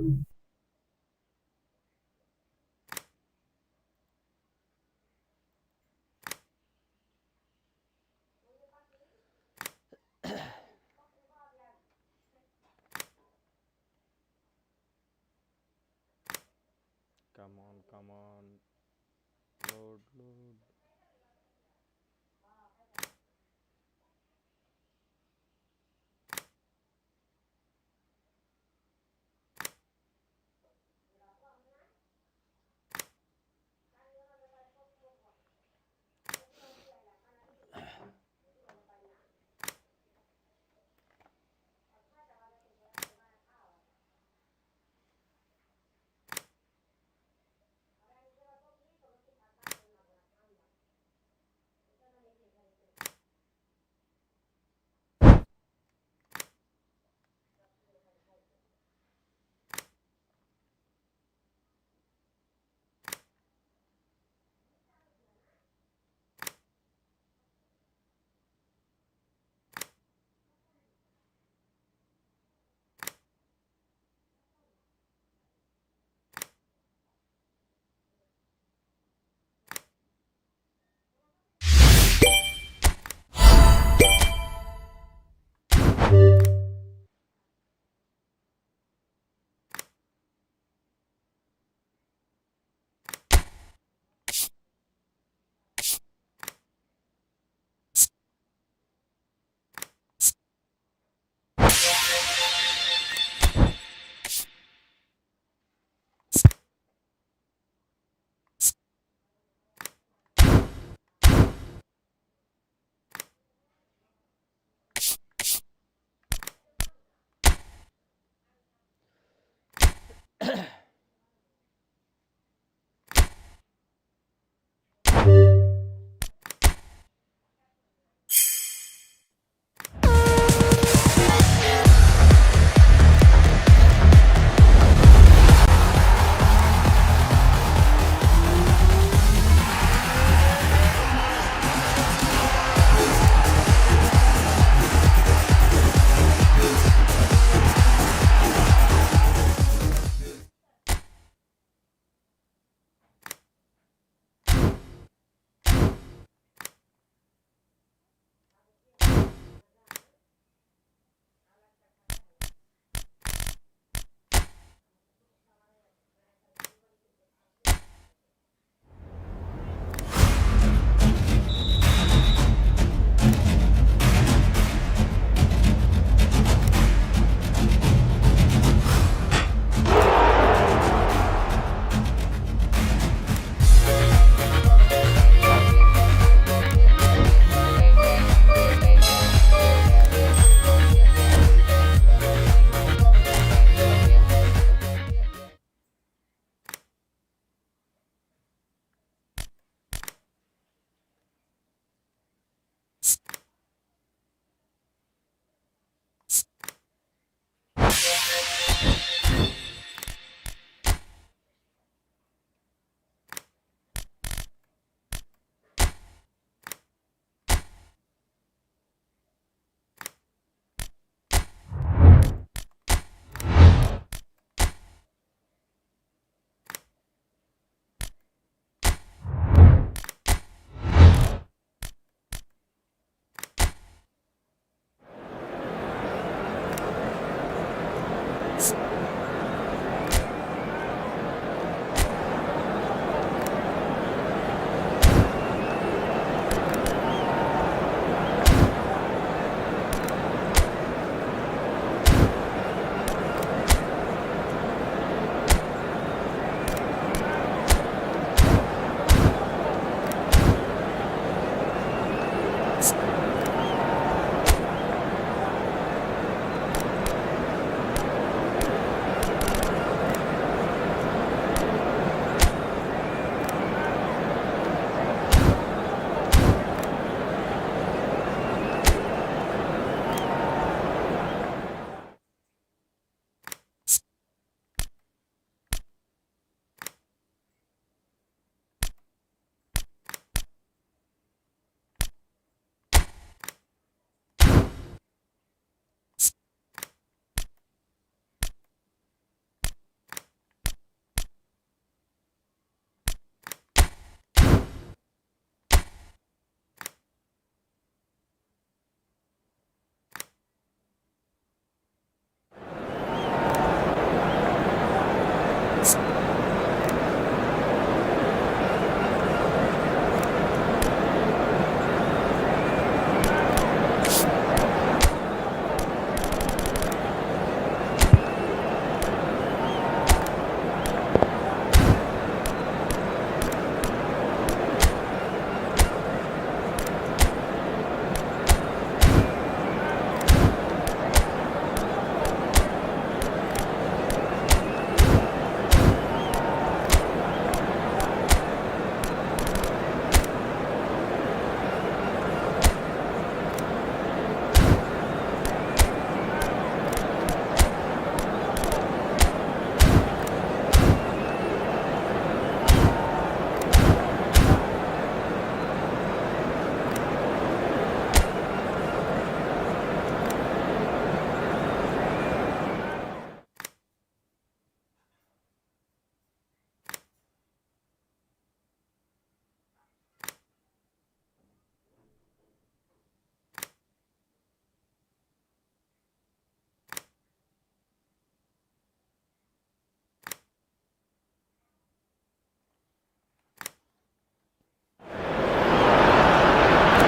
Come on, come on. Load, load.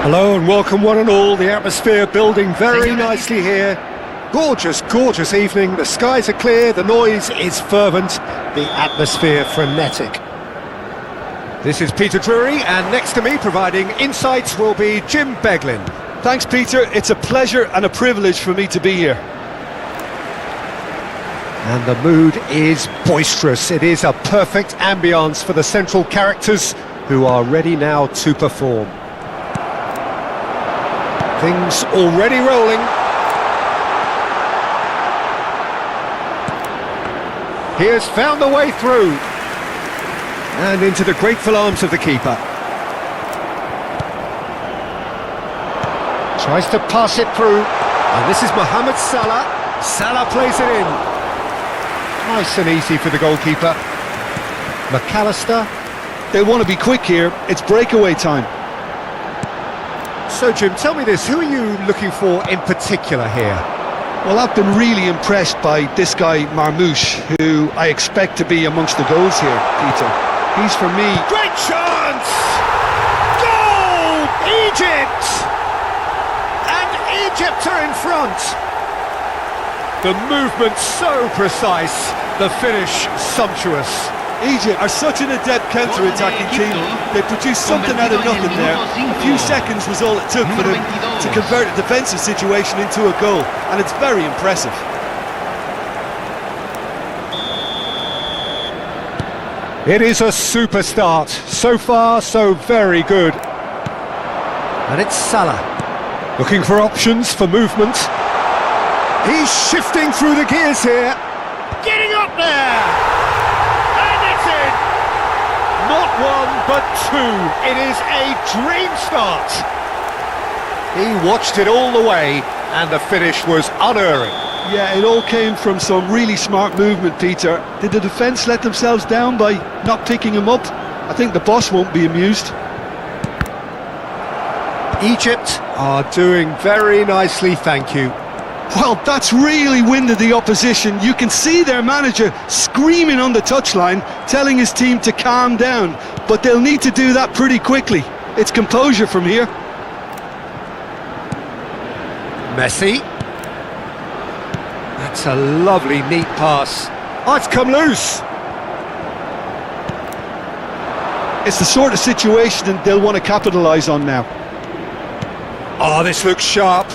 Hello and welcome one and all. The atmosphere building very nicely here. Gorgeous, gorgeous evening. The skies are clear, the noise is fervent, the atmosphere frenetic. This is Peter Drury, and next to me providing insights will be Jim Beglin. Thanks, Peter. It's a pleasure and a privilege for me to be here. And the mood is boisterous. It is a perfect ambience for the central characters who are ready now to perform. Things already rolling. He has found the way through. And into the grateful arms of the keeper. Tries to pass it through. And this is Mohamed Salah. Salah plays it in. Nice and easy for the goalkeeper. McAllister. They want to be quick here. It's breakaway time. So, Jim, tell me this. Who are you looking for in particular here? Well, I've been really impressed by this guy, Marmoush, who I expect to be amongst the goals here, Peter. He's, for me... Great chance! Goal! Egypt! And Egypt are in front. The movement so precise, the finish sumptuous. Egypt are such an adept counter-attacking team. They produced something out of nothing there. A few seconds was all it took for them to convert a defensive situation into a goal, and it's very impressive. It is a super start. So far, so very good. And it's Salah. Looking for options for movement. He's shifting through the gears here. Getting up there! And it's in! Not one, but two. It is a dream start. He watched it all the way, and the finish was unerring. Yeah, it all came from some really smart movement, Peter. Did the defence let themselves down by not picking him up? I think the boss won't be amused. Egypt are doing very nicely, thank you. Well, that's really winded the opposition. You can see their manager screaming on the touchline, telling his team to calm down. But they'll need to do that pretty quickly. It's composure from here. Messi. That's a lovely, neat pass. Oh, it's come loose. It's the sort of situation that they'll want to capitalise on now. Oh, this looks sharp.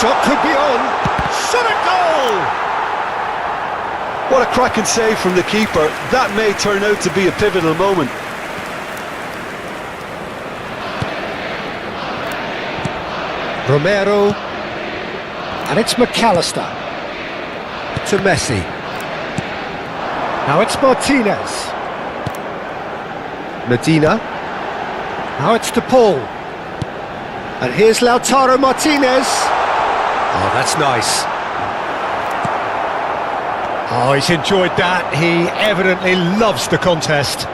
Shot could be on. Shot a goal! What a cracking save from the keeper. That may turn out to be a pivotal moment. Romero. And it's McAllister. To Messi. Now it's Martinez. Medina. Now it's to Paul. And here's Lautaro Martinez. Oh, that's nice. Oh, he's enjoyed that. He evidently loves the contest.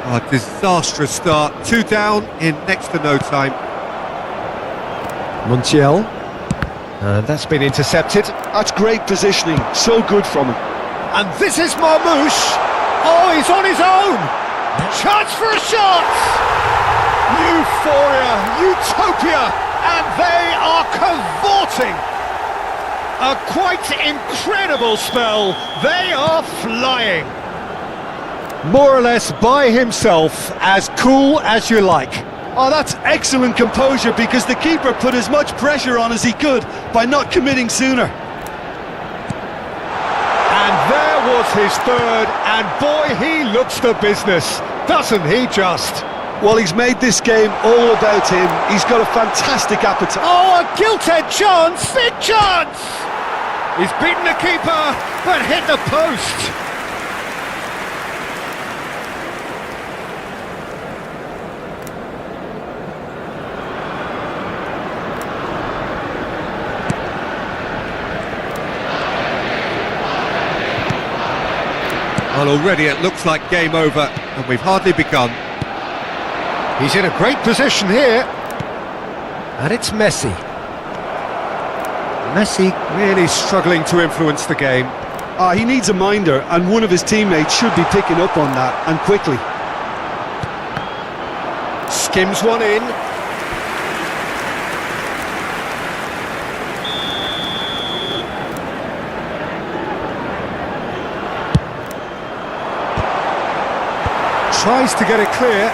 A disastrous start. 2 down in next to no time. Montiel. And that's been intercepted. That's great positioning. So good from him. And this is Marmoush. Oh, he's on his own. Chance for a shot. Euphoria, utopia, and they are cavorting. A quite incredible spell. They are flying. More or less by himself, as cool as you like. Oh, that's excellent composure, because the keeper put as much pressure on as he could by not committing sooner. And there was his third, and boy, he looks the business, doesn't he just? Well, he's made this game all about him. He's got a fantastic appetite. Oh, a gilt-edged chance, big chance! He's beaten the keeper, but hit the post. Well, already it looks like game over, and we've hardly begun. He's in a great position here. And it's Messi. Messi really struggling to influence the game. He needs a minder, and one of his teammates should be picking up on that, and quickly. Skims one in. Tries to get it clear.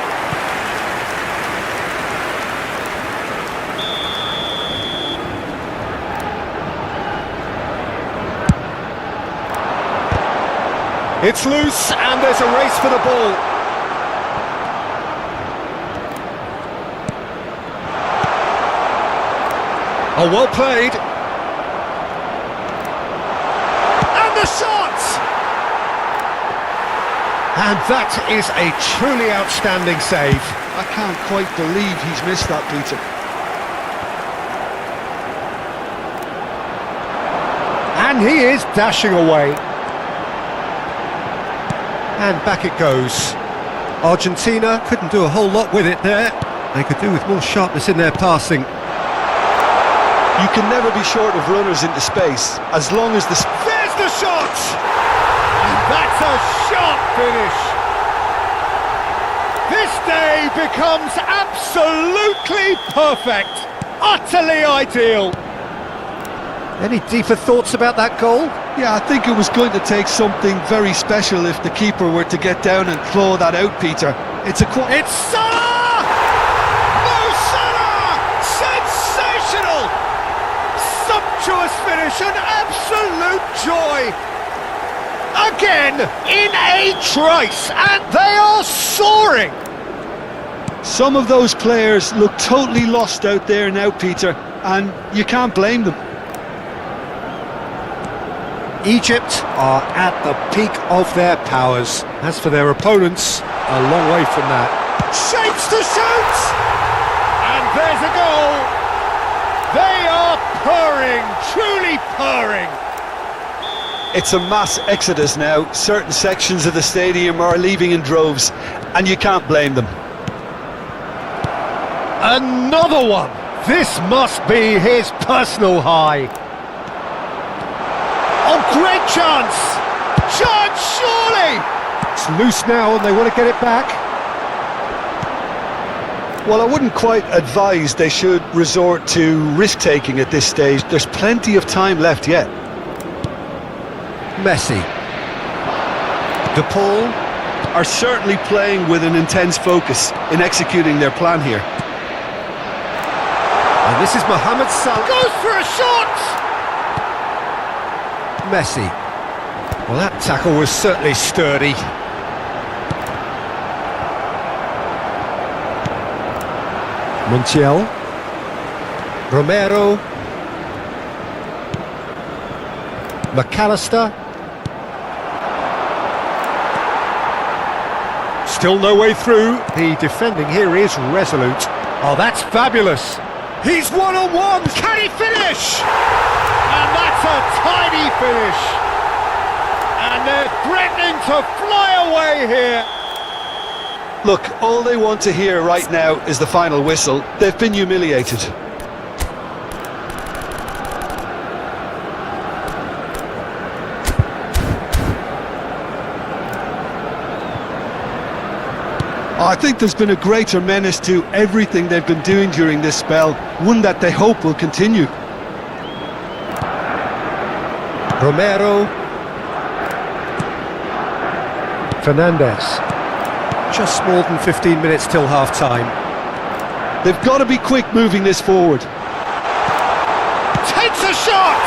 It's loose and there's a race for the ball. Oh, well played. And the shot! And that is a truly outstanding save. I can't quite believe he's missed that, Peter. And he is dashing away. And back it goes. Argentina couldn't do a whole lot with it there. They could do with more sharpness in their passing. You can never be short of runners into space, as long as the... There's the shot! And that's a sharp finish. This day becomes absolutely perfect. Utterly ideal. Any deeper thoughts about that goal? Yeah, I think it was going to take something very special if the keeper were to get down and claw that out, Peter. It's Salah! Mo Salah! Sensational! Sumptuous finish, an absolute joy! Again, in a trice, and they are soaring! Some of those players look totally lost out there now, Peter, and you can't blame them. Egypt are at the peak of their powers. As for their opponents, a long way from that. Shapes to shoot! And there's a goal! They are purring, truly purring! It's a mass exodus now. Certain sections of the stadium are leaving in droves, and you can't blame them. Another one! This must be his personal high. Oh, great chance! Chance, surely! It's loose now and they want to get it back. Well, I wouldn't quite advise they should resort to risk-taking at this stage. There's plenty of time left yet. Messi. De Paul are certainly playing with an intense focus in executing their plan here. And this is Mohamed Salah. Goes for a shot! Messi. Well, that tackle was certainly sturdy. Montiel. Romero. McAllister. Still no way through. The defending here is resolute. Oh, that's fabulous. He's one-on-one. Can he finish? And that's a tiny finish. And they're threatening to fly away here. Look, all they want to hear right now is the final whistle. They've been humiliated. I think there's been a greater menace to everything they've been doing during this spell, one that they hope will continue. Romero. Fernandez. Just more than 15 minutes till half-time. They've got to be quick moving this forward. Takes a shot!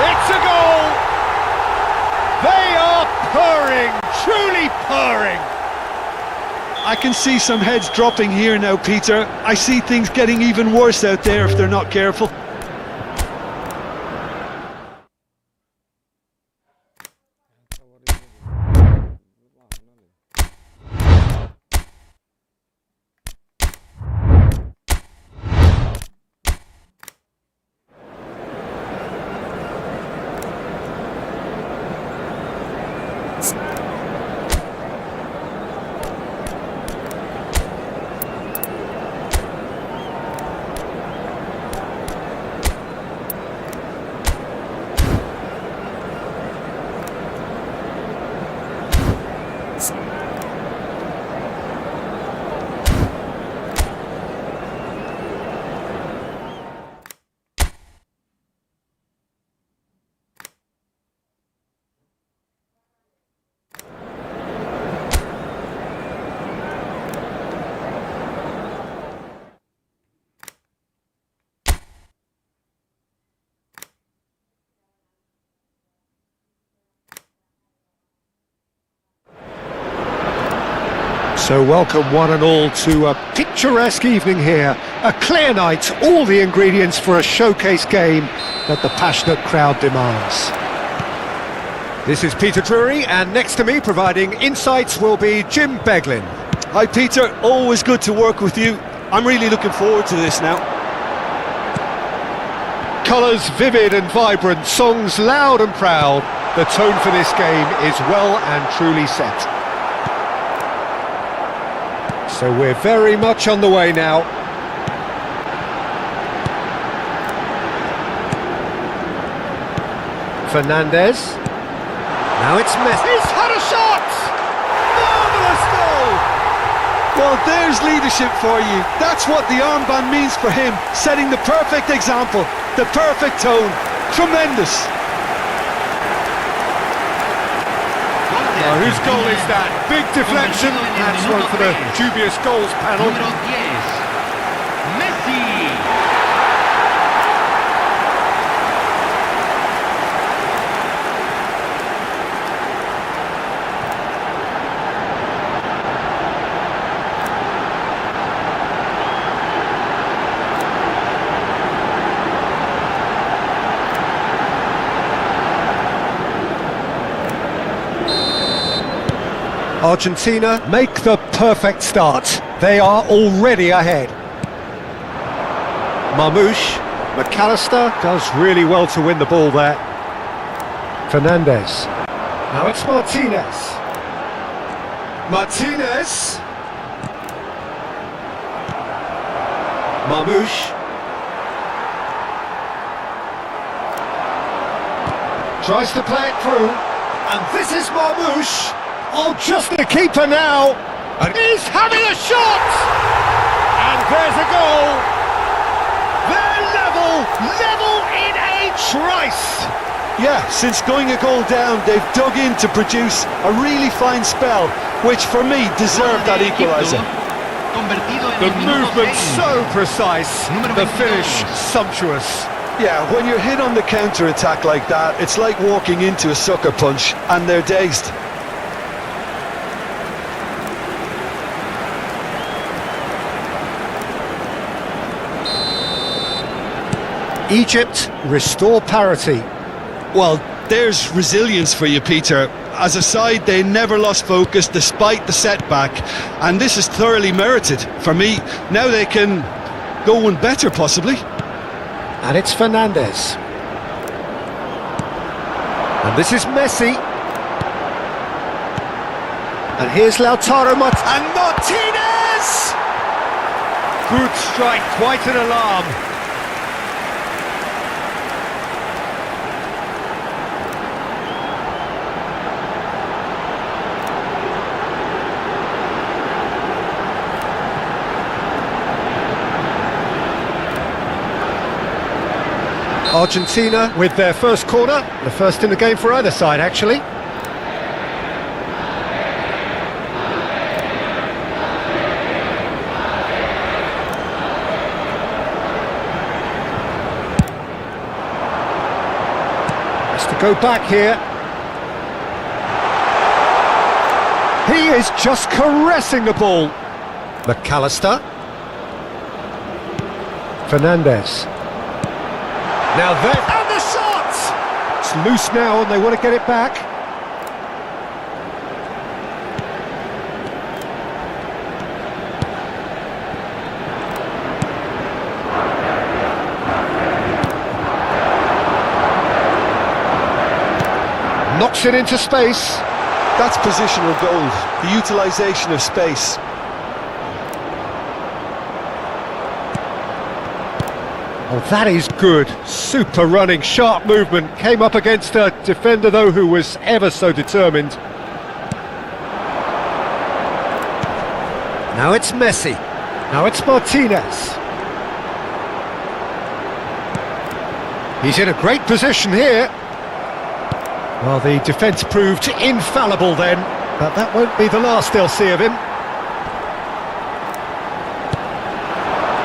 It's a goal! They are purring, truly purring! I can see some heads dropping here now, Peter. I see things getting even worse out there if they're not careful. So welcome one and all to a picturesque evening here. A clear night, all the ingredients for a showcase game that the passionate crowd demands. This is Peter Drury, and next to me providing insights will be Jim Beglin. Hi Peter, always good to work with you. I'm really looking forward to this now. Colours vivid and vibrant, songs loud and proud. The tone for this game is well and truly set. So we're very much on the way now. Fernandez. Now it's Messi. He's had a shot! Marvellous goal! Well, there's leadership for you. That's what the armband means for him, setting the perfect example, the perfect tone. Tremendous. Now, whose goal is that? Big deflection. That's one for the dubious goals panel. Argentina make the perfect start. They are already ahead. Marmoush, McAllister does really well to win the ball there. Fernandez. Now it's Martinez. Martinez. Marmoush. Tries to play it through. And this is Marmoush. Oh, just the keeper now, and he's having a shot! And there's a goal! They're level in a trice! Yeah, since going a goal down, they've dug in to produce a really fine spell, which for me deserved that equaliser. The movement so precise, the finish sumptuous. Yeah, when you're hit on the counter-attack like that, it's like walking into a sucker punch, and they're dazed. Egypt restore parity. Well, there's resilience for you, Peter. As a side, they never lost focus despite the setback, and this is thoroughly merited. For me, now they can go one better, possibly. And it's Fernandez. And this is Messi. And here's Lautaro Martinez. And Martinez! Good strike, quite an alarm. Argentina with their first corner, the first in the game for either side actually. Has to go back here. He is just caressing the ball. McAllister. Fernandez. Now there, and the shot! It's loose now and they want to get it back. Knocks it into space. That's positional gold, the utilisation of space. Oh, that is good. Super running, sharp movement. Came up against a defender, though, who was ever so determined. Now it's Messi. Now it's Martinez. He's in a great position here. Well, the defence proved infallible then, but that won't be the last they'll see of him.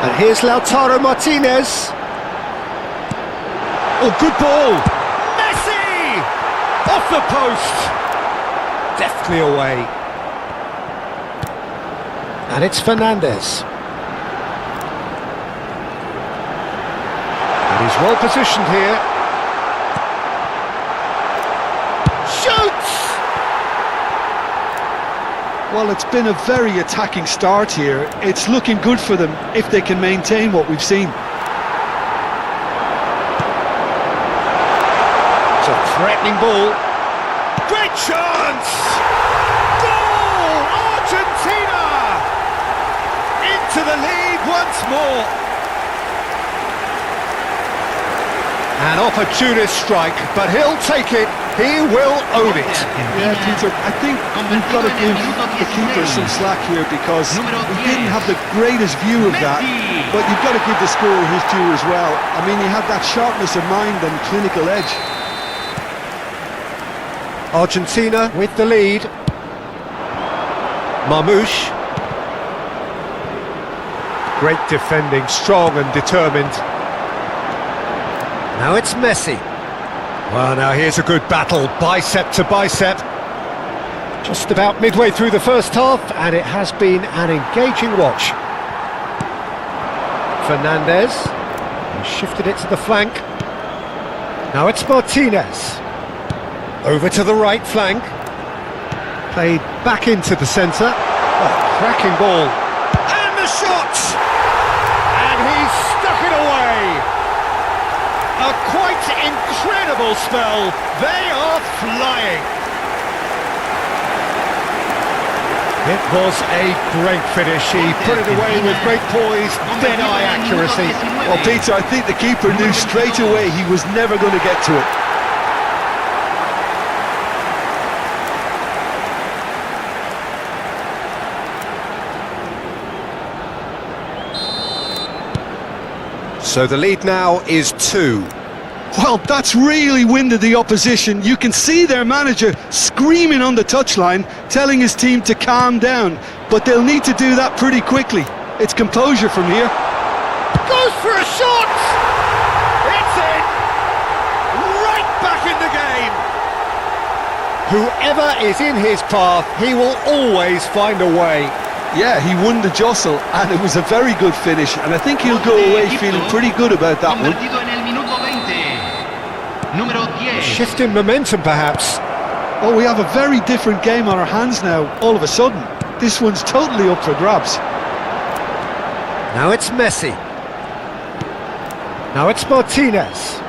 And here's Lautaro Martinez. Oh, good ball! Messi! Off the post! Deftly away. And it's Fernandez. And he's well positioned here. Shoots! Well, it's been a very attacking start here. It's looking good for them if they can maintain what we've seen. It's a threatening ball. Great chance! Goal! Argentina! Into the lead once more. An opportunist strike, but he'll take it. He will own it. Yeah, Peter, I think we've got to give the keeper some slack here because he didn't have the greatest view of that, but you've got to give the scorer his due as well. I mean, he had that sharpness of mind and clinical edge. Argentina with the lead. Marmouche. Great defending, strong and determined. Now it's Messi. Well, now here's a good battle, bicep to bicep. Just about midway through the first half, and it has been an engaging watch. Fernandez. He shifted it to the flank. Now it's Martinez. Over to the right flank. Played back into the centre. Oh, cracking ball. And the shot! And he's stuck it away! A quite incredible spell. They are flying. It was a great finish. He put it away with great poise, dead-eye accuracy. Well, Peter, I think the keeper knew straight away he was never going to get to it. So the lead now is 2. Well, that's really winded the opposition. You can see their manager screaming on the touchline, telling his team to calm down. But they'll need to do that pretty quickly. It's composure from here. Goes for a shot! It's in! Right back in the game! Whoever is in his path, he will always find a way. Yeah, he won the jostle, and it was a very good finish, and I think he'll go away feeling pretty good about that one. Shift in momentum, perhaps. Oh, we have a very different game on our hands now, all of a sudden. This one's totally up for grabs. Now it's Messi. Now it's Martinez.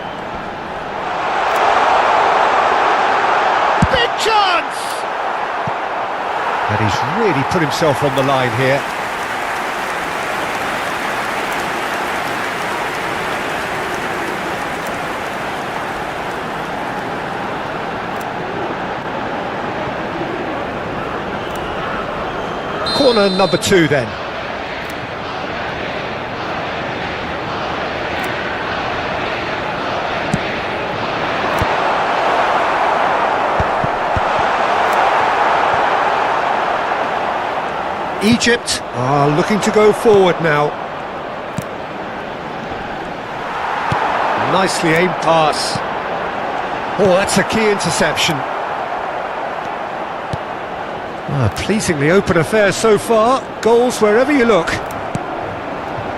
Big chance! And he's really put himself on the line here. Corner number 2 then. Egypt are looking to go forward now. Nicely aimed pass. Oh, that's a key interception. Pleasingly open affair so far. Goals wherever you look.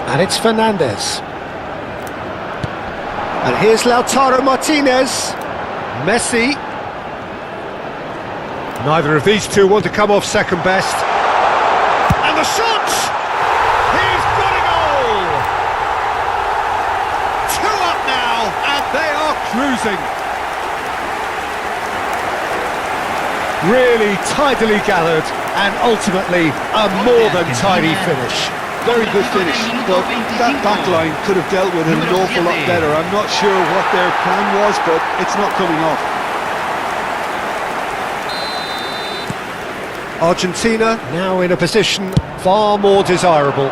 And it's Fernandez. And here's Lautaro Martinez. Messi. Neither of these two want to come off second best. And the shot! He's got a goal! 2 up now, and they are cruising. Really tidily gathered, and ultimately a more than tidy finish. Very good finish, but that back line could have dealt with it an awful lot better. I'm not sure what their plan was, but it's not coming off. Argentina now in a position far more desirable.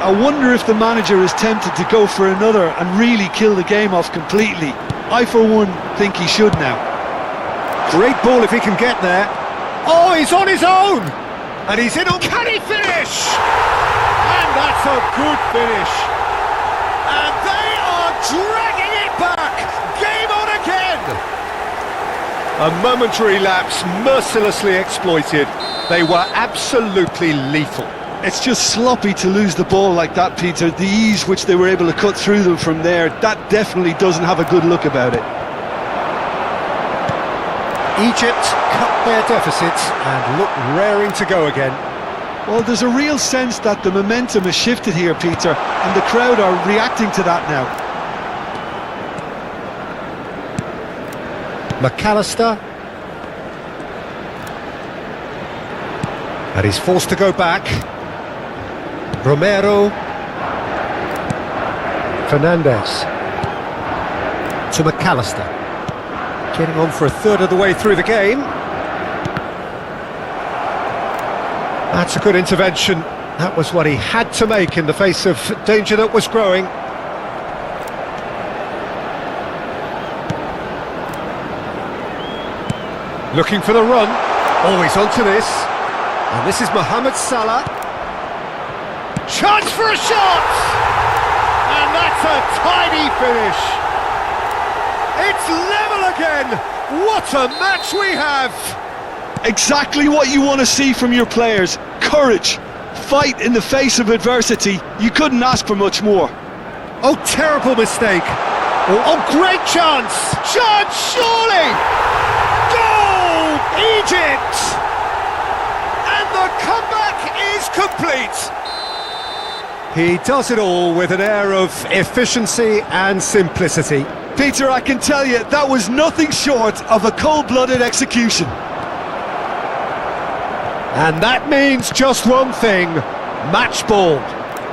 I wonder if the manager is tempted to go for another and really kill the game off completely. I, for one, think he should now. Great ball if he can get there. Oh, he's on his own! And he's in on... Can he finish? And that's a good finish. And they are dragging it back! Game on again! A momentary lapse mercilessly exploited. They were absolutely lethal. It's just sloppy to lose the ball like that, Peter. The ease which they were able to cut through them from there, that definitely doesn't have a good look about it. Egypt cut their deficits and look raring to go again. Well, there's a real sense that the momentum has shifted here, Peter, and the crowd are reacting to that now. McAllister. And he's forced to go back. Romero. Fernandez. To McAllister. Getting on for a third of the way through the game. That's a good intervention. That was what he had to make in the face of danger that was growing. Looking for the run. Always onto this. And this is Mohamed Salah. Chance for a shot! And that's a tidy finish. It's level again. What a match we have. Exactly what you want to see from your players. Courage. Fight in the face of adversity. You couldn't ask for much more. Oh, terrible mistake. Oh, great chance. Chance, surely. Goal, Egypt. And the comeback is complete. He does it all with an air of efficiency and simplicity. Peter, I can tell you, that was nothing short of a cold-blooded execution. And that means just one thing, match ball.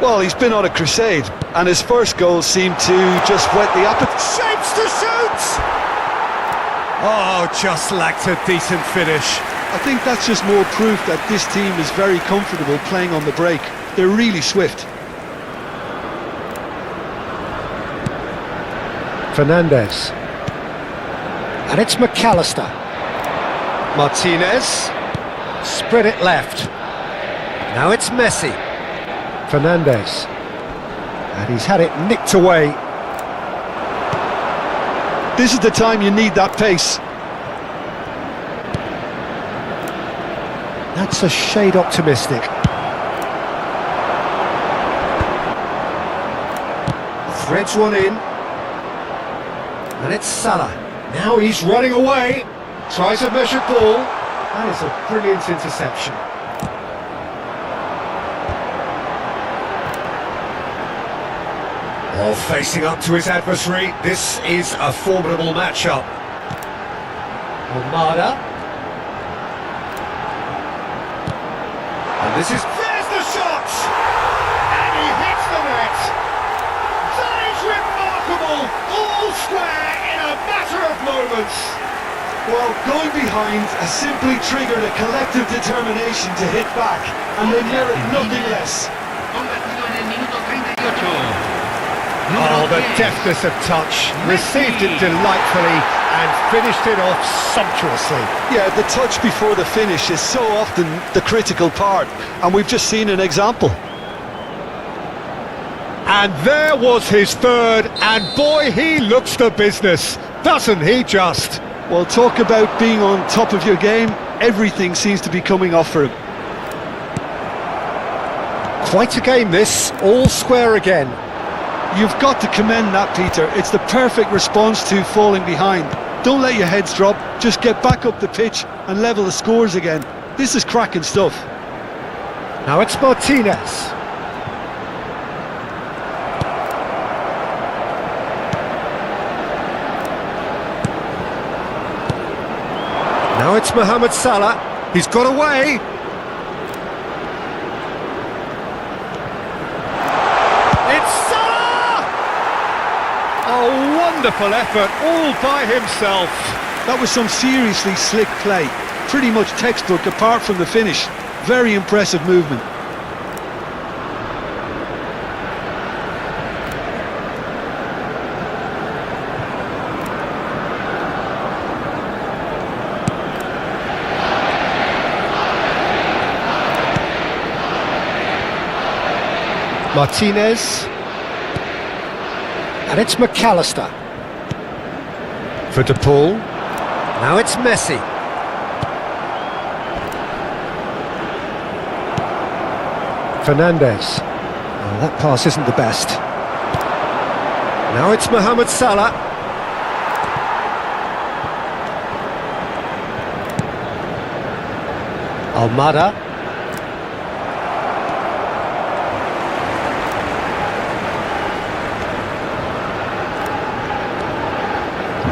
Well, he's been on a crusade, and his first goal seemed to just whet the appetite. Shapes to shoot! Oh, just lacked a decent finish. I think that's just more proof that this team is very comfortable playing on the break. They're really swift. Fernandez. And it's McAllister. Martinez. Spread it left. Now it's Messi. Fernandez. And he's had it nicked away. This is the time you need that pace. That's a shade optimistic. Threads one in. And it's Salah. Now he's running away. Tries a measured ball. That is a brilliant interception. All facing up to his adversary. This is a formidable matchup. Almada. And this is... There's the shot! And he hits the net! That is remarkable! All square in a matter of moments! Well, going behind has simply triggered a collective determination to hit back, and they merit nothing less. Oh, the deftness of touch, received it delightfully and finished it off sumptuously. Yeah, the touch before the finish is so often the critical part, and we've just seen an example. And there was his third, and boy, he looks the business, doesn't he just? Well, talk about being on top of your game, everything seems to be coming off for him. Quite a game this, all square again. You've got to commend that, Peter. It's the perfect response to falling behind. Don't let your heads drop, just get back up the pitch and level the scores again. This is cracking stuff. Now it's Martinez. Now it's Mohamed Salah. He's got away. It's Salah! A wonderful effort all by himself. That was some seriously slick play. Pretty much textbook apart from the finish. Very impressive movement. Martinez. And it's McAllister. For De Paul. Now it's Messi. Fernandes. Well, that pass isn't the best. Now it's Mohamed Salah. Almada.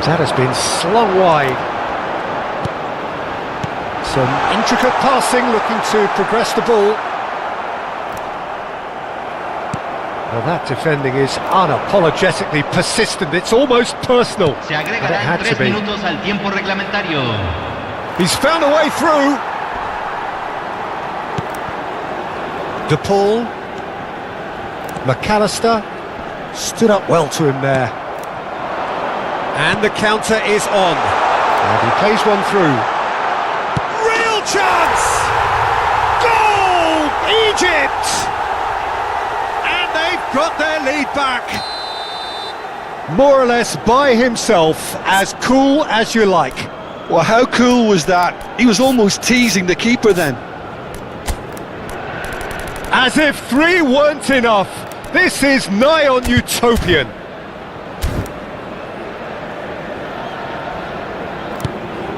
That has been slung wide. Some intricate passing, looking to progress the ball. Well, that defending is unapologetically persistent. It's almost personal. But it had to be. He's found a way through. De Paul. McAllister stood up well to him there. And the counter is on. And he plays one through. Real chance! Goal! Egypt! And they've got their lead back. More or less by himself, as cool as you like. Well, how cool was that? He was almost teasing the keeper then. As if 3 weren't enough. This is nigh on utopian.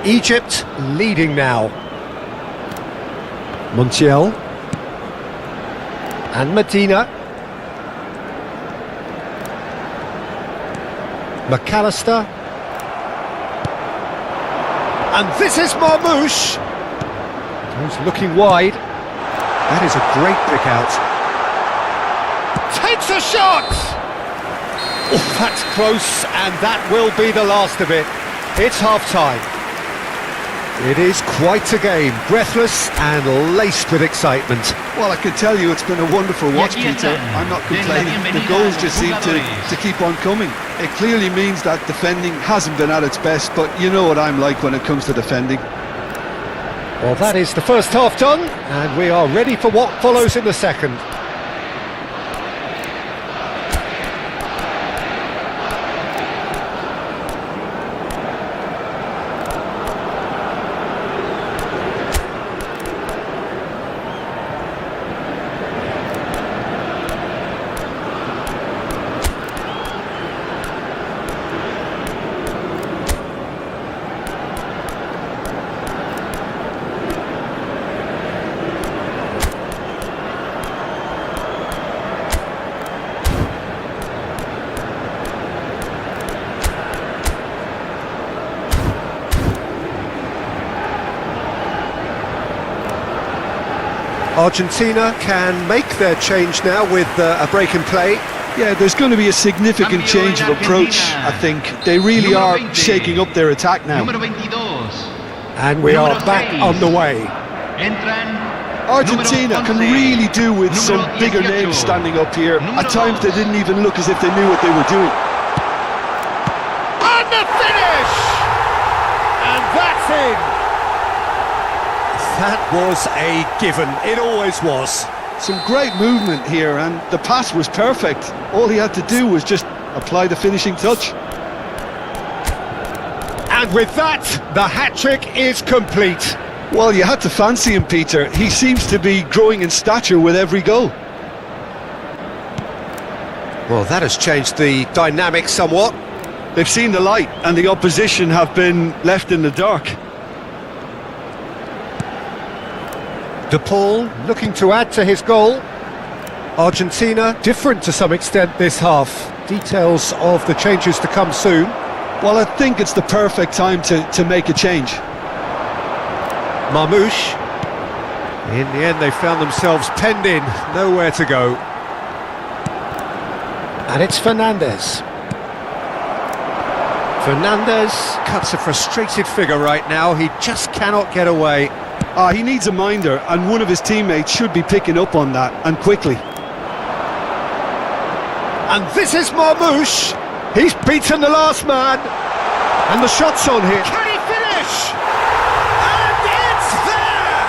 Egypt leading now. Montiel. And Medina. McAllister. And this is Marmoush. He's looking wide. That is a great pick out. Takes a shot! Oh, that's close, and that will be the last of it. It's half-time. It is quite a game, breathless and laced with excitement. Well, I can tell you it's been a wonderful watch, Peter. I'm not complaining. The goals just seem to keep on coming. It clearly means that defending hasn't been at its best, but you know what I'm like when it comes to defending. Well, that is the first half done, and we are ready for what follows in the second. Argentina can make their change now with a break in play. Yeah, there's going to be a significant change of approach, I think. They really are shaking up their attack now. And we are back on the way. Argentina can really do with some bigger names standing up here. At times they didn't even look as if they knew what they were doing. And the finish! And that's in! That was a given, it always was. Some great movement here, and the pass was perfect. All he had to do was just apply the finishing touch. And with that, the hat-trick is complete. Well, you had to fancy him, Peter. He seems to be growing in stature with every goal. Well, that has changed the dynamic somewhat. They've seen the light, and the opposition have been left in the dark. De Paul looking to add to his goal. Argentina different to some extent this half. Details of the changes to come soon. Well, I think it's the perfect time to make a change. Marmoush. In the end, they found themselves penned in, nowhere to go. And it's Fernandes. Fernandes cuts a frustrated figure right now. He just cannot get away. He needs a minder, and one of his teammates should be picking up on that, and quickly. And this is Marmoush. He's beaten the last man. And the shot's on here. Can he finish? And it's there!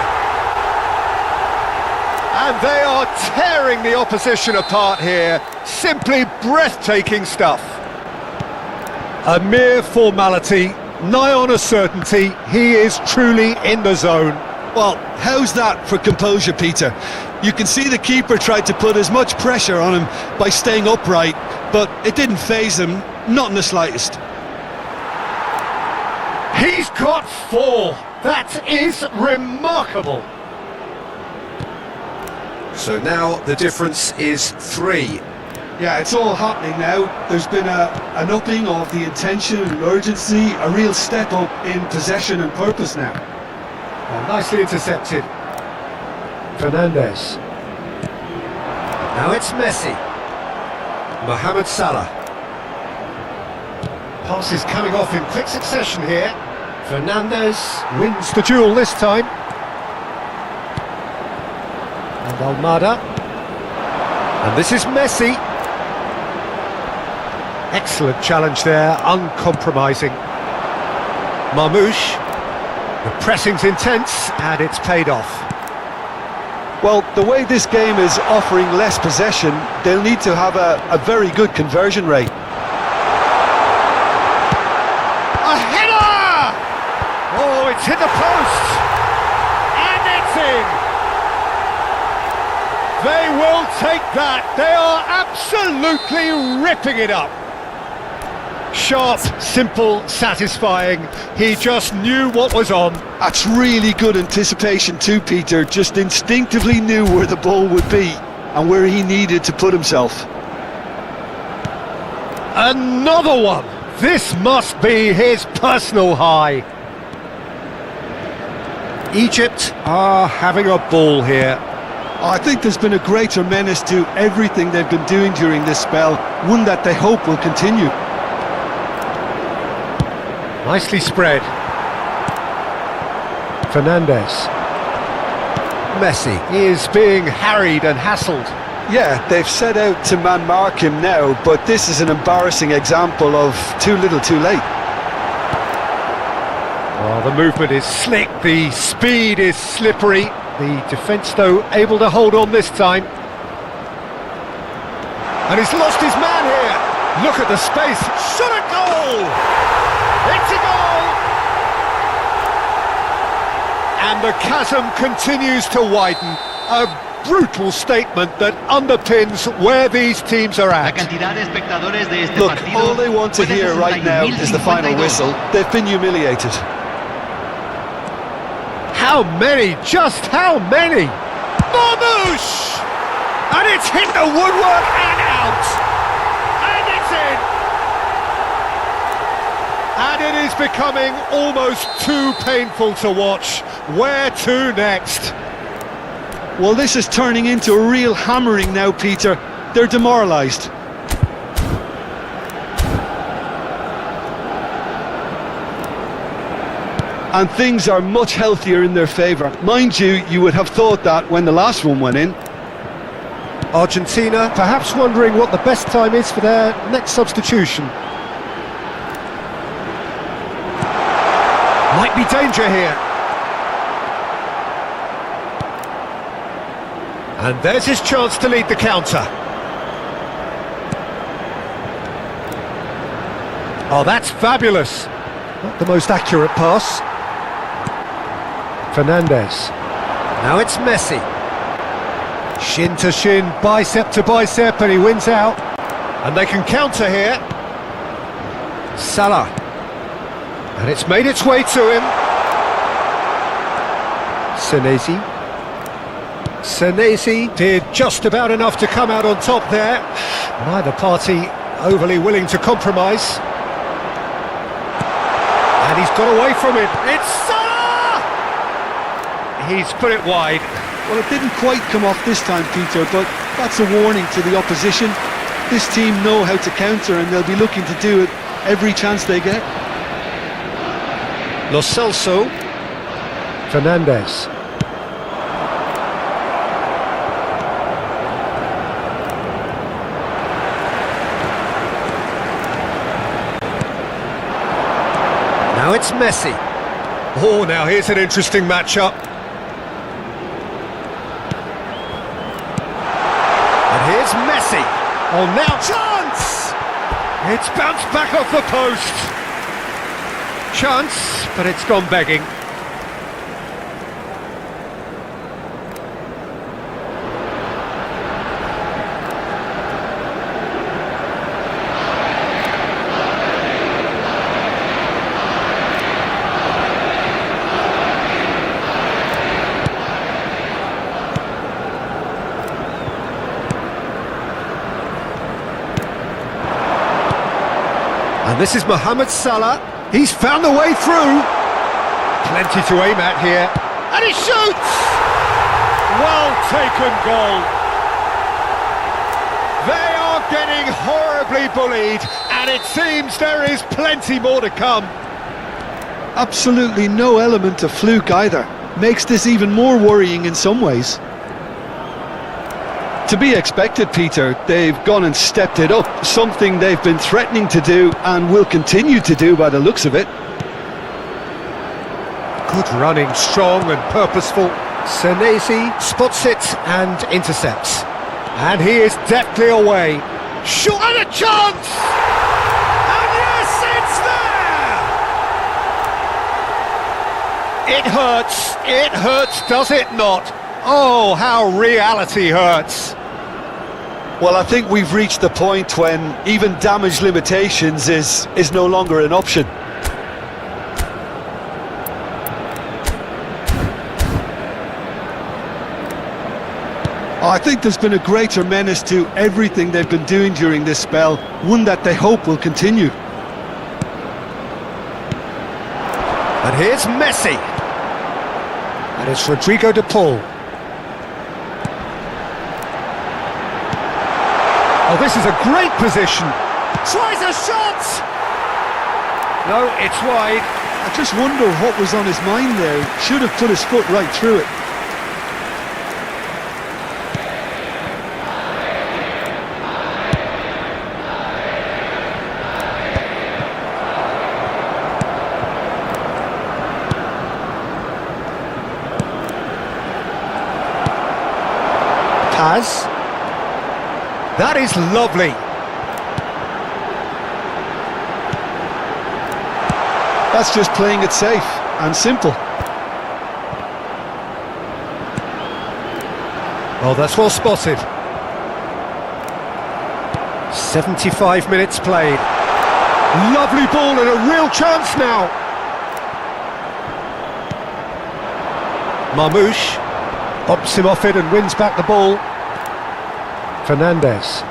And they are tearing the opposition apart here. Simply breathtaking stuff. A mere formality, nigh on a certainty. He is truly in the zone. Well, how's that for composure, Peter? You can see the keeper tried to put as much pressure on him by staying upright, but it didn't faze him, not in the slightest. He's got 4. That is remarkable. So now the difference is 3. Yeah, it's all happening now. There's been an upping of the intention and urgency, a real step up in possession and purpose now. Well, nicely intercepted. Fernandes. Now it's Messi. Mohamed Salah. Passes coming off in quick succession here. Fernandes wins the duel this time. And Almada. And this is Messi. Excellent challenge there, uncompromising. Marmoush. The pressing's intense and it's paid off. Well, the way this game is offering less possession, they'll need to have a very good conversion rate. A header! Oh, it's hit the post! And it's in! They will take that. They are absolutely ripping it up. Sharp, simple, satisfying. He just knew what was on. That's really good anticipation too, Peter. Just instinctively knew where the ball would be and where he needed to put himself. Another one! This must be his personal high. Egypt are having a ball here. I think there's been a greater menace to everything they've been doing during this spell, one that they hope will continue. Nicely spread. Fernandes. Messi is being harried and hassled. Yeah, they've set out to man-mark him now, but this is an embarrassing example of too little too late. Oh, the movement is slick, the speed is slippery. The defence, though, able to hold on this time. And he's lost his man here. Look at the space. Shot a goal! It's a goal! And the chasm continues to widen. A brutal statement that underpins where these teams are at. Look, all they want to hear right now is the final whistle. They've been humiliated. How many? Just how many? Marmoush! And it's hit the woodwork and out! And it's in! And it is becoming almost too painful to watch. Where to next? Well, this is turning into a real hammering now, Peter. They're demoralised. And things are much healthier in their favour. Mind you, you would have thought that when the last one went in. Argentina perhaps wondering what the best time is for their next substitution. Might be danger here. And there's his chance to lead the counter. Oh, that's fabulous. Not the most accurate pass. Fernandes. Now it's Messi. Shin to shin, bicep to bicep, and he wins out. And they can counter here. Salah. And it's made its way to him. Senesi. Senesi did just about enough to come out on top there. Neither party overly willing to compromise. And he's got away from it. It's Salah! He's put it wide. Well, it didn't quite come off this time, Peter, but that's a warning to the opposition. This team know how to counter and they'll be looking to do it every chance they get. Lo Celso. Fernandes. Now it's Messi. Oh, now here's an interesting matchup. And here's Messi. Oh, now chance! It's bounced back off the post. Chance, but it's gone begging. And this is Mohamed Salah. He's found a way through. Plenty to aim at here. And he shoots! Well taken goal. They are getting horribly bullied, and it seems there is plenty more to come. Absolutely no element of fluke either. Makes this even more worrying in some ways. To be expected, Peter. They've gone and stepped it up, something they've been threatening to do and will continue to do by the looks of it. Good running, strong and purposeful. Senesi spots it and intercepts. And he is deftly away. Shot and a chance! And yes, it's there! It hurts, does it not? Oh, how reality hurts. Well, I think we've reached the point when even damage limitations is no longer an option. I think there's been a greater menace to everything they've been doing during this spell, one that they hope will continue. And here's Messi. And it's Rodrigo de Paul. Oh, this is a great position. Tries a shot! No, it's wide. I just wonder what was on his mind there. Should have put his foot right through it. Paz. That is lovely. That's just playing it safe and simple. Oh, that's well spotted. 75 minutes played. Lovely ball and a real chance now. Marmoush pops him off it and wins back the ball. Fernandes.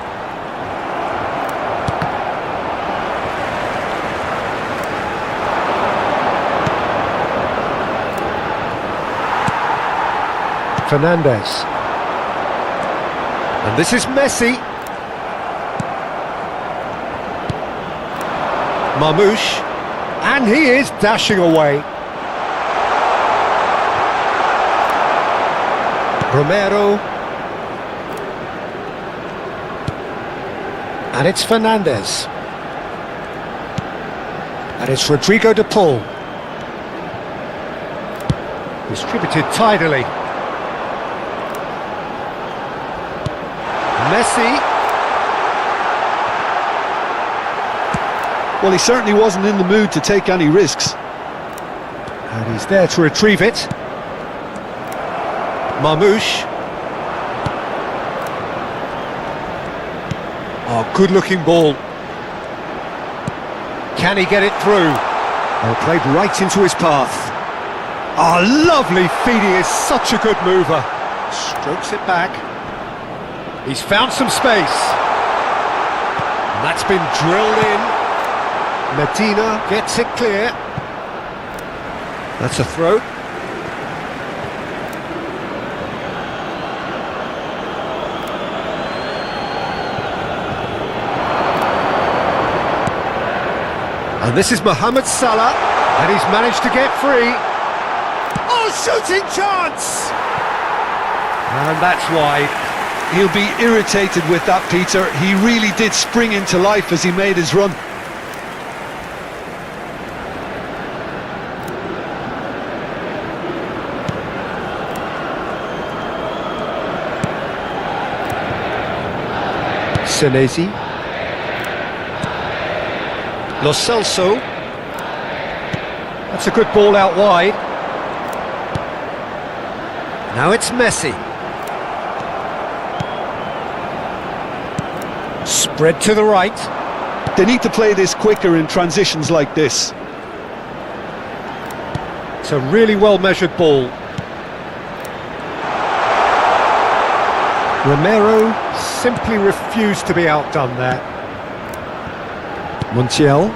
Fernandes. And this is Messi. Marmoush. And he is dashing away. Romero. And it's Fernandes. And it's Rodrigo de Paul. Distributed tidily. Messi. Well, he certainly wasn't in the mood to take any risks. And he's there to retrieve it. Marmoush. Oh, good-looking ball. Can he get it through? Oh, played right into his path. Oh, lovely feed. He is such a good mover. Strokes it back. He's found some space. And that's been drilled in. Medina gets it clear. That's a throw. And this is Mohamed Salah, and he's managed to get free. Oh, shooting chance! And that's wide. He'll be irritated with that, Peter. He really did spring into life as he made his run. Senesi. Lo Celso. That's a good ball out wide. Now it's Messi. Spread to the right. They need to play this quicker in transitions like this. It's a really well-measured ball. Romero simply refused to be outdone there. Montiel.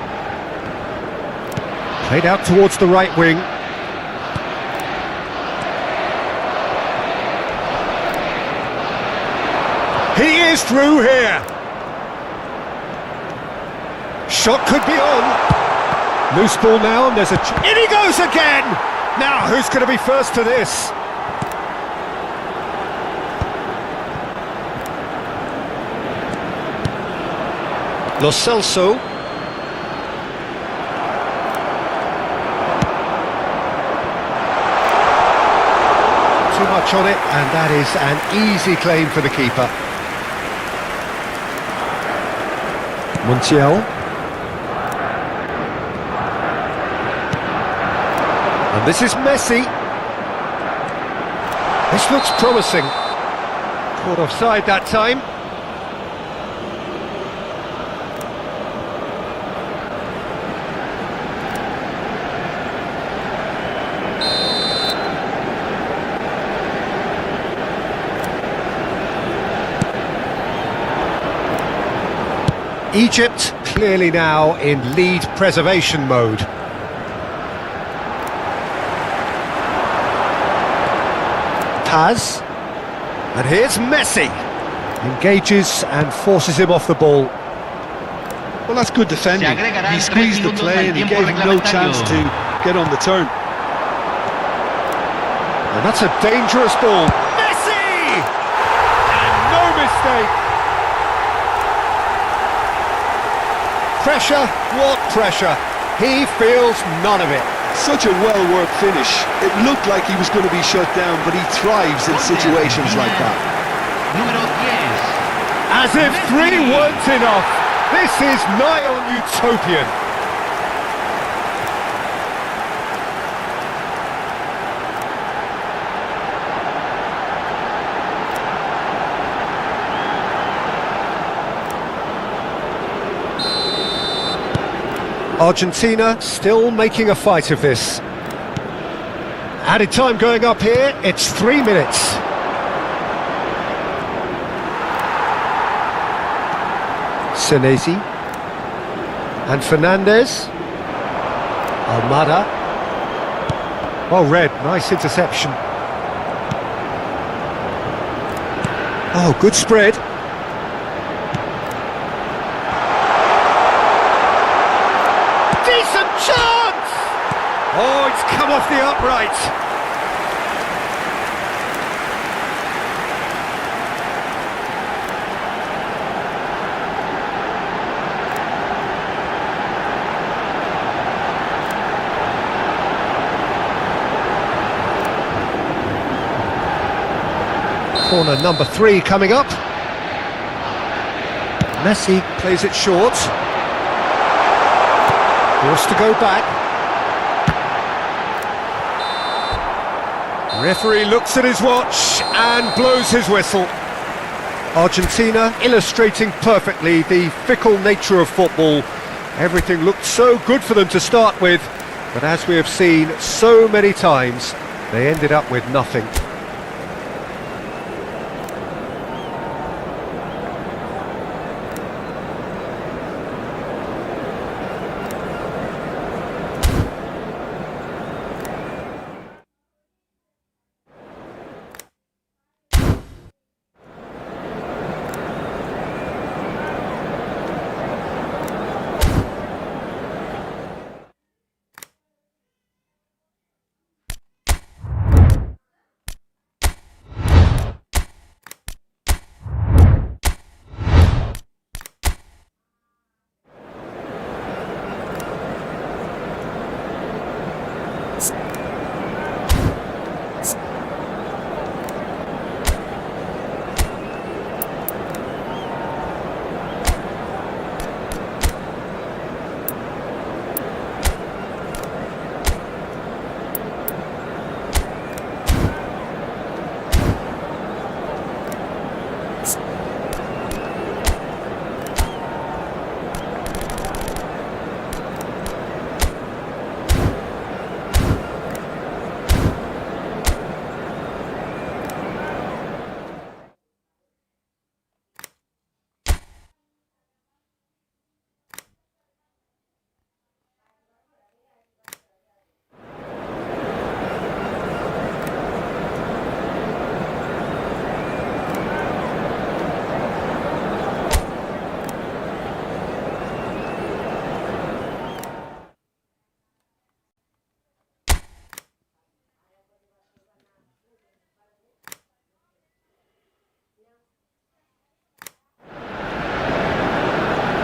Played out towards the right wing. He is through here. Shot could be on. Loose ball now, and there's a... In he goes again! Now, who's going to be first to this? Lo Celso. Too much on it, and that is an easy claim for the keeper. Montiel. And this is Messi. This looks promising. Caught offside that time. Egypt clearly now in lead preservation mode. Paz, and here's Messi. Engages and forces him off the ball. Well, that's good defending. He squeezed the play and he gave him no chance to get on the turn. And that's a dangerous ball. Messi! And no mistake. Pressure, what pressure? He feels none of it. Such a well-worked finish. It looked like he was going to be shut down, but he thrives in situations like that. As if 3 weren't enough. This is nigh on utopian. Argentina still making a fight of this. Added time going up here, it's 3 minutes. Senesi. And Fernandez. Almada. Oh, Red, nice interception. Oh, good spread. Decent chance! Oh, it's come off the upright. Corner number 3 coming up. Messi plays it short. Forced to go back. Referee looks at his watch and blows his whistle. Argentina illustrating perfectly the fickle nature of football. Everything looked so good for them to start with, but as we have seen so many times, they ended up with nothing.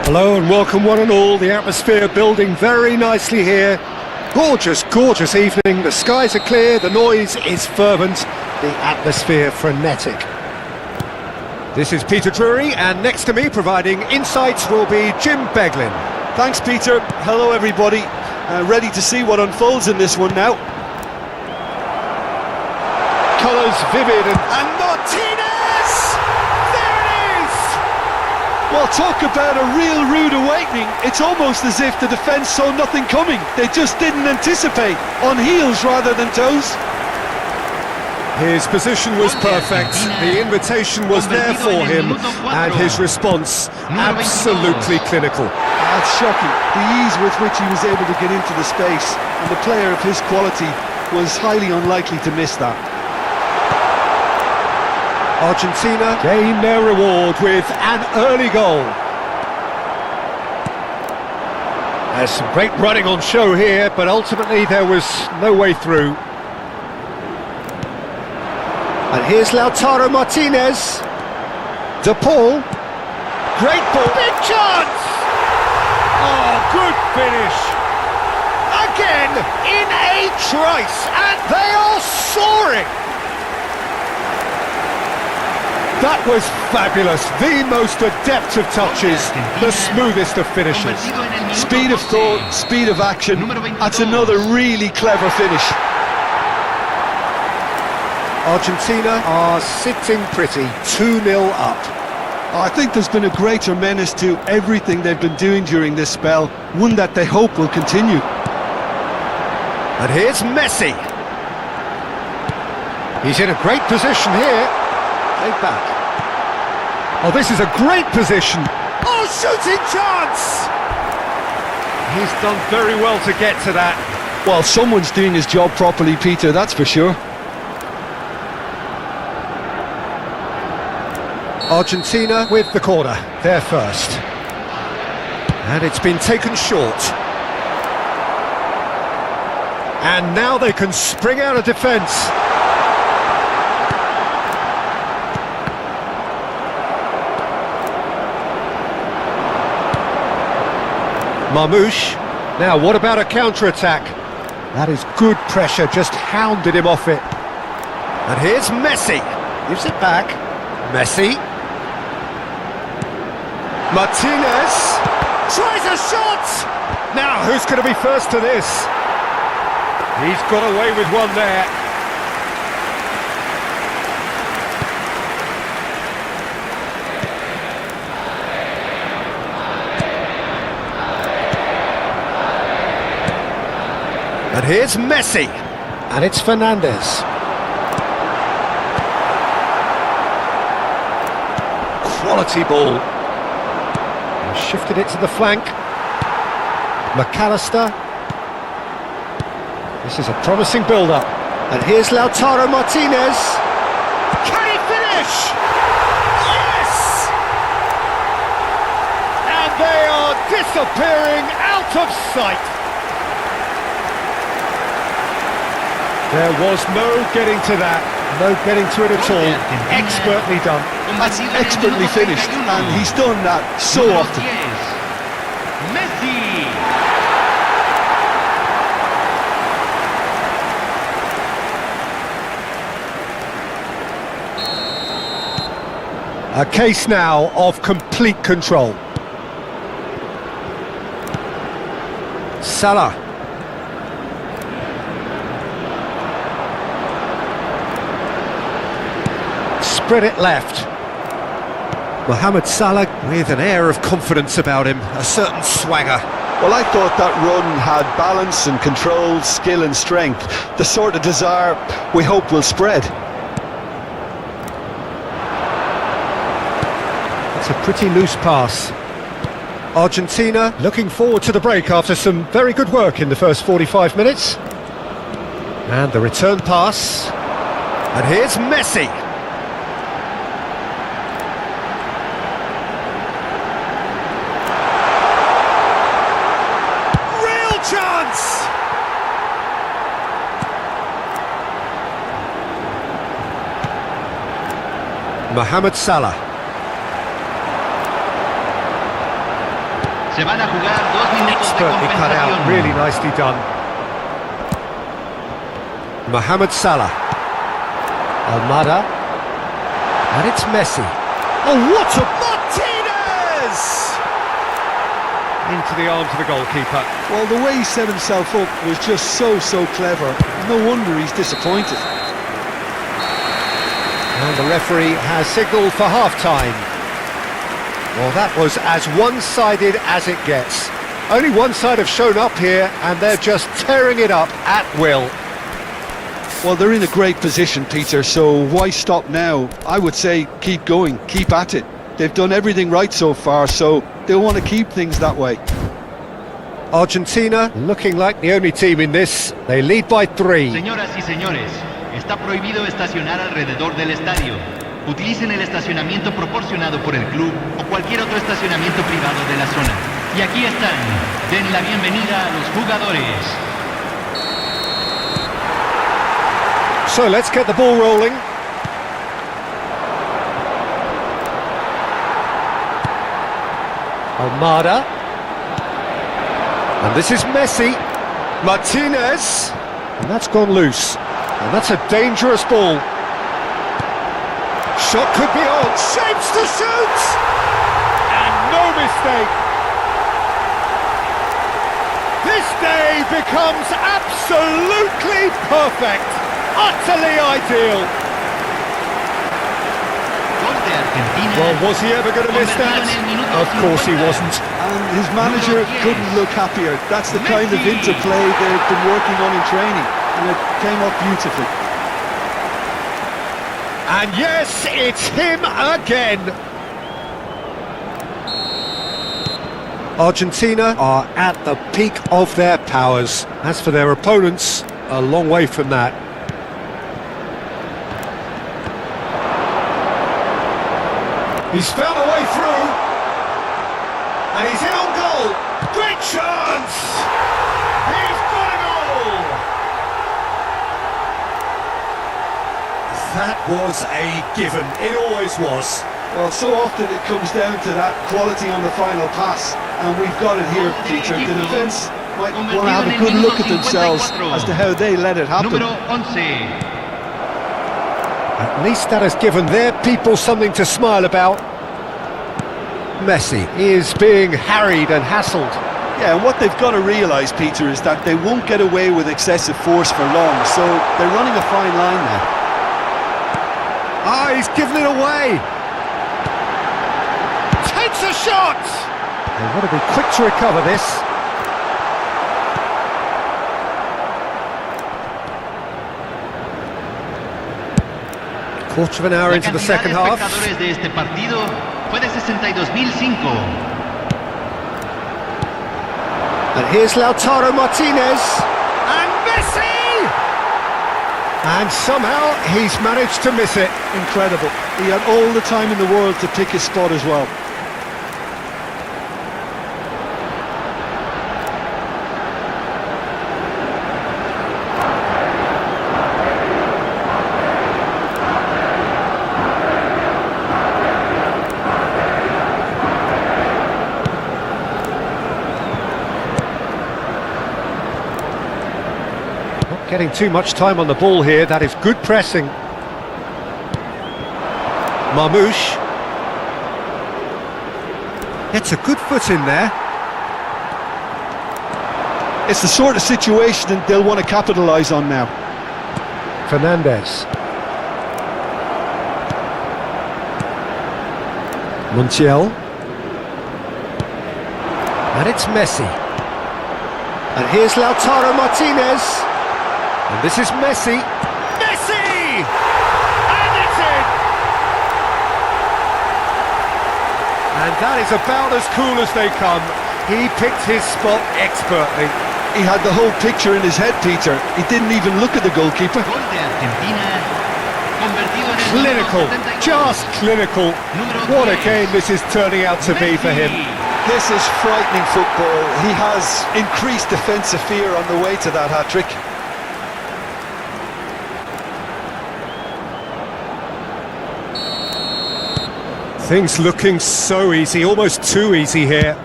Hello and welcome one and all. The atmosphere building very nicely here. Gorgeous, gorgeous evening. The skies are clear, the noise is fervent, the atmosphere frenetic. This is Peter Drury, and next to me providing insights will be Jim Beglin. Thanks, Peter. Hello, everybody. Ready to see what unfolds in this one now. Colours vivid and Martinez! There it is! Well, talk about a real rude awakening. It's almost as if the defence saw nothing coming. They just didn't anticipate, on heels rather than toes. His position was perfect, the invitation was there for him, and his response absolutely clinical. That's shocking, the ease with which he was able to get into the space, and the player of his quality was highly unlikely to miss that. Argentina gain their reward with an early goal. There's some great running on show here, but ultimately there was no way through. And here's Lautaro Martinez. De Paul. Great ball. Big chance! Oh, good finish. Again, in a trice, and they are soaring. That was fabulous. The most adept of touches, the smoothest of finishes. Speed of thought, speed of action. That's another really clever finish. Argentina are sitting pretty, 2-0 up. I think there's been a greater menace to everything they've been doing during this spell, one that they hope will continue. And here's Messi. He's in a great position here. Played back. Oh, this is a great position. Oh, shooting chance! He's done very well to get to that. Well, someone's doing his job properly, Peter, that's for sure. Argentina with the corner, they're first. And it's been taken short. And now they can spring out of defence. Marmouche. Now, what about a counter-attack? That is good pressure, just hounded him off it. And here's Messi. Gives it back. Messi. Martinez tries a shot! Now, who's going to be first to this? He's got away with one there. And here's Messi. And it's Fernandez. Quality ball. Shifted it to the flank. McAllister. This is a promising build-up. And here's Lautaro Martinez. Can he finish? Yes! And they are disappearing out of sight. There was no getting to that. No getting to it at all. Expertly done. That's expertly finished, and he's done that so often. Messi. A case now of complete control. Salah. Spread it left. Mohamed Salah with an air of confidence about him, a certain swagger. Well, I thought that run had balance and control, skill and strength, the sort of desire we hope will spread. It's a pretty loose pass. Argentina looking forward to the break after some very good work in the first 45 minutes. And the return pass. And here's Messi. Chance! Mohamed Salah. Se van a jugar 2 minutos de Expertly cut out, compensación. really nicely done. Mohamed Salah. Almada. And it's Messi. Oh, what a Martinez! Into the arms of the goalkeeper. Well, the way he set himself up was just so clever. No wonder he's disappointed. And the referee has signalled for half-time. Well, that was as one-sided as it gets. Only one side have shown up here, and they're just tearing it up at will. Well, they're in a great position, Peter, so why stop now? I would say keep going, keep at it. They've done everything right so far, so they'll want to keep things that way. Argentina looking like the only team in this. They lead by 3. Señoras y señores, está prohibido estacionar alrededor del estadio. Utilicen el estacionamiento proporcionado por el club o cualquier otro estacionamiento privado de la zona. Y aquí están. Den la bienvenida a los jugadores. So let's get the ball rolling. Almada. And this is Messi. Martinez. And that's gone loose. And that's a dangerous ball. Shot could be on. Shapes to shoot! And no mistake. This day becomes absolutely perfect. Utterly ideal. Gol de Argentina. Well, was he ever going to miss that? Of course he wasn't. And his manager couldn't look happier. That's the kind of interplay they've been working on in training, and it came up beautifully. And yes, it's him again. Argentina are at the peak of their powers. As for their opponents, a long way from that. He's found a way through. And he's in on goal. Great chance! He's got a goal! That was a given. It always was. Well, so often it comes down to that quality on the final pass, and we've got it here, Peter. The defence might want to have a good look at themselves as to how they let it happen. Número 11. At least that has given their people something to smile about. Messi is being harried and hassled. Yeah, and what they've got to realise, Peter, is that they won't get away with excessive force for long, so they're running a fine line now. Ah, he's given it away. Takes a shot. They want to be quick to recover this. Quarter of an hour into the second half. Espectadores de este partido fue de 62.005. And here's Lautaro Martinez. And Messi! And somehow he's managed to miss it. Incredible. He had all the time in the world to pick his spot as well. Getting too much time on the ball here. That is good pressing. Marmouche gets a good foot in there. It's the sort of situation that they'll want to capitalise on now. Fernandez. Montiel. And it's Messi. And here's Lautaro Martinez. And this is Messi. Messi! And it's in! And that is about as cool as they come. He picked his spot expertly. He had the whole picture in his head, Peter. He didn't even look at the goalkeeper. Gol de Argentina. Convertido en el Clinical, minuto 72. just clinical. What a game this is turning out to be for him. This is frightening football. He has increased defensive fear on the way to that hat-trick. Things looking so easy, almost too easy here.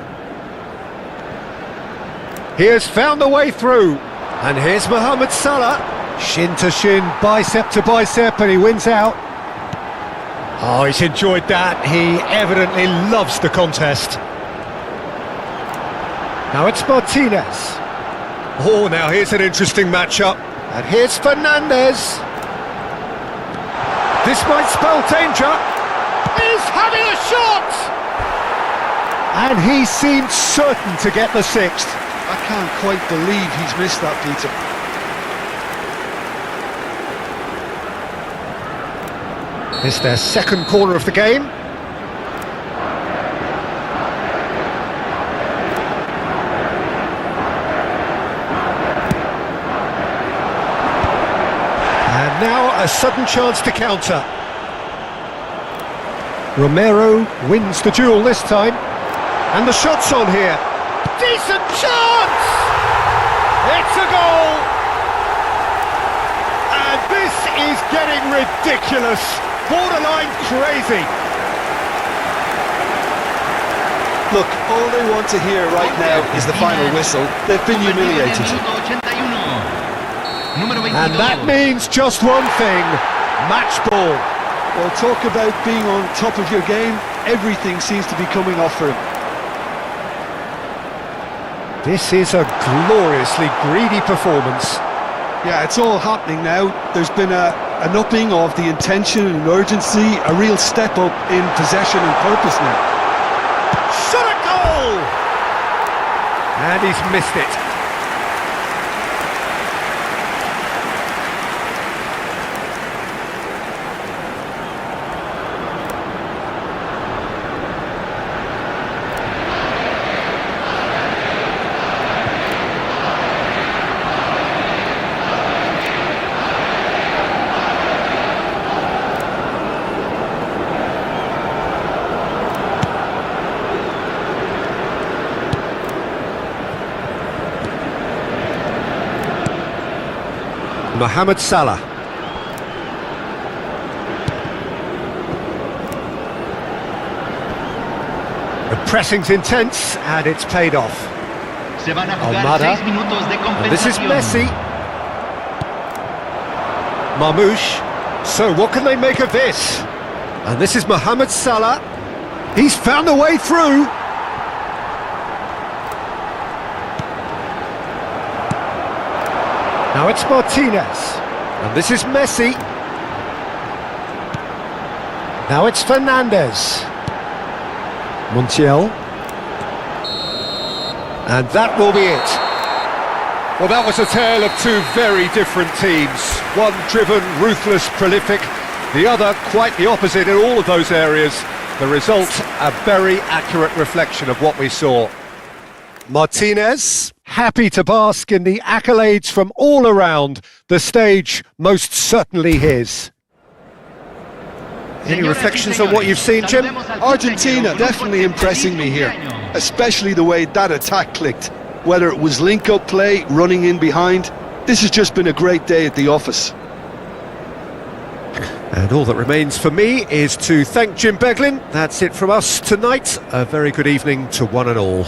He has found the way through. And here's Mohamed Salah. Shin to shin, bicep to bicep, and he wins out. Oh, he's enjoyed that. He evidently loves the contest. Now it's Martinez. Oh, now here's an interesting matchup. And here's Fernandez. This might spell danger. He's having a shot! And he seemed certain to get the sixth. I can't quite believe he's missed that, Peter. It's their second corner of the game. And now a sudden chance to counter. Romero wins the duel this time. And the shot's on here. Decent chance! It's a goal! And this is getting ridiculous. Borderline crazy. Look, all they want to hear right now is the final whistle. They've been humiliated. And that means just one thing, match ball. Well, talk about being on top of your game. Everything seems to be coming off for him. This is a gloriously greedy performance. Yeah, it's all happening now. There's been an upping of the intention and urgency, a real step up in possession and purpose now. Shot a goal! And he's missed it. Mohamed Salah. The pressing's intense and it's paid off. Se van a jugar Almada. 6 minutos de And this is compensación. Messi. Marmoush. So what can they make of this? And this is Mohamed Salah. He's found a way through. Now it's Martinez. And this is Messi. Now it's Fernandez. Montiel. And that will be it. Well, that was a tale of two very different teams. One driven, ruthless, prolific. The other quite the opposite in all of those areas. The result, a very accurate reflection of what we saw. Martinez, happy to bask in the accolades from all around. The stage most certainly his. Any reflections on what you've seen, Jim? Argentina definitely impressing me here, especially the way that attack clicked. Whether it was link-up play, running in behind, this has just been a great day at the office. And all that remains for me is to thank Jim Beglin. That's it from us tonight. A very good evening to one and all.